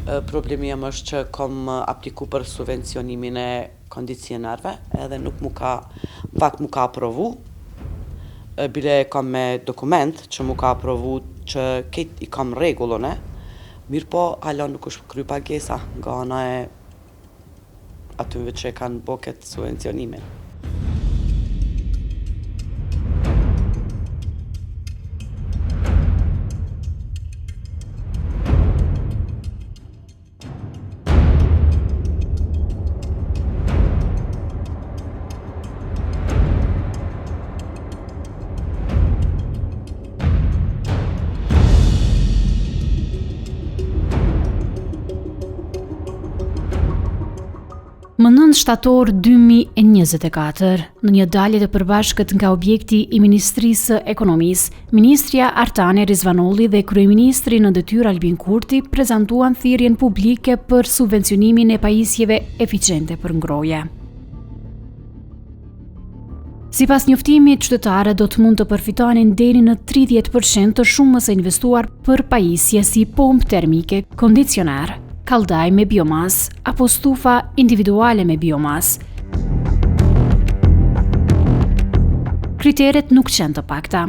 Problemi jam është që kom apliku për subvencionimin e kondicionerve edhe nuk mu ka aprovu. Bile kam me dokument që mu ka aprovu që këtë i kam regullone, mirë po hala nuk është kry pagesa nga ana e atyve që kanë bo këtë subvencionimin. Më 9 shtator 2024, në një dalje të përbashkët nga objekti i Ministrisë së Ekonomisë, Ministrja Artane Rizvanolli dhe Kryeministri në detyrë Albin Kurti prezantuan thirrjen publike për subvencionimin e pajisjeve eficiente për ngroje. Sipas njoftimit, qytetarët do të mund të përfitonin deri në 30% të shumës së investuar për pajisje si pompë termike, kondicioner, kaldaj me biomas apo stufa individuale me biomas. Kriteret nuk janë të pakta.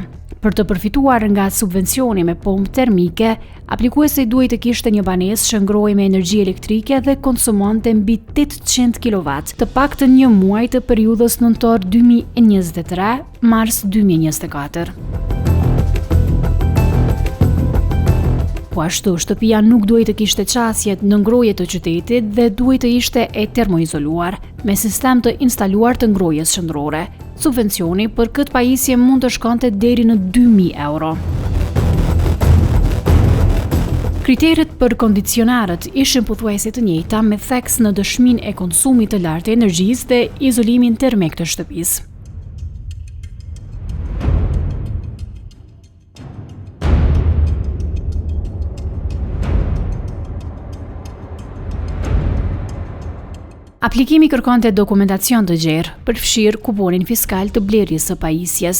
Për të përfituar nga subvencioni me pompë termike, aplikuesi duhet të kishte një banesë që ngrohej me energji elektrike dhe konsumonte mbi 800 kW, të paktën një muaj të periudhës nëntor 2023-mars 2024. Po ashtu, shtëpia nuk duhet të kishte qasjet në ngrohje të qytetit dhe duhet të ishte e termoizoluar, me sistem të instaluar të ngrohjes qendrore. Subvencioni për këtë pajisje mund të shkonte deri në 2.000 euro. Kriteret për kondicionerët ishin pothuajse të njëjta me theks në dëshminë e konsumit të lartë të energjisë dhe izolimin termik të shtëpisë. Aplikimi kërkonte dokumentacion të gjerë, përfshirë kuponin fiskal të blerjes së pajisjes.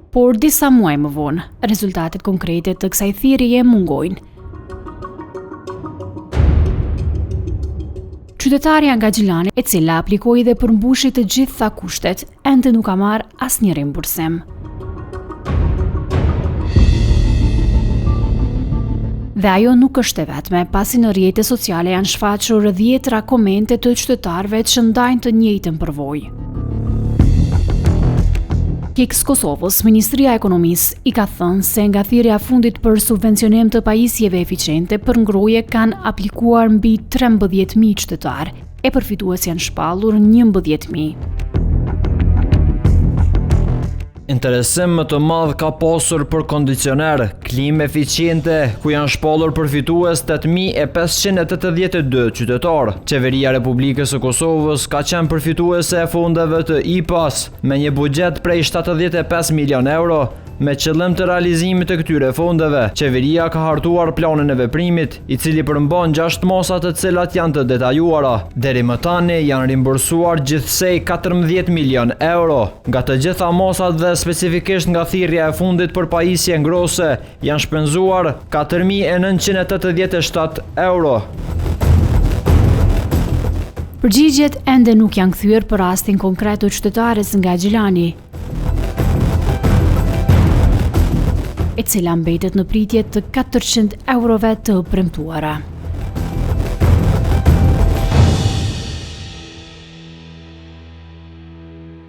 Por disa muaj më vonë, rezultatet konkrete të kësaj thirrjeje mungojnë. Qytetarja nga Gjilani, e cila aplikoi dhe përmbushi të gjitha kushtet, ende nuk ka marrë asnjë rimbursim. Dhe ajo nuk është e vetme, pasi në rrjetet sociale janë shfaqur dhjetra komente të qytetarëve që ndajnë të njëjtën përvojë. Keks Kosovës, Ministria e Ekonomisë i ka thënë se nga thirrja e fundit për subvencionim të pajisjeve eficiente për ngrohje kanë aplikuar mbi 13.000 qytetarë, e përfitues janë shpallur 11.000. Interesim më të madh ka pasur për kondicioner, klimë eficiente, ku janë shpallur përfitues 8.582 qytetarë. Qeveria e Republikës së Kosovës ka qenë përfituese e fondeve të IPAS me një buxhet prej 75 milion euro. Me qëllim të realizimit të këtyre fondeve, qeveria ka hartuar planin e veprimit, i cili përmban 6 mosa të cilat janë të detajuara. Deri më tani janë rimbursuar gjithsej 14 milion euro. Nga të gjitha mosat dhe specifikisht nga thirrja e fundit për pajisje ngrose, janë shpenzuar 4.987 euro. Përgjigjet ende nuk janë kthyer për rastin konkret të qytetares nga Gjilani, e cila mbetet në pritje të 400 eurove të premtuara.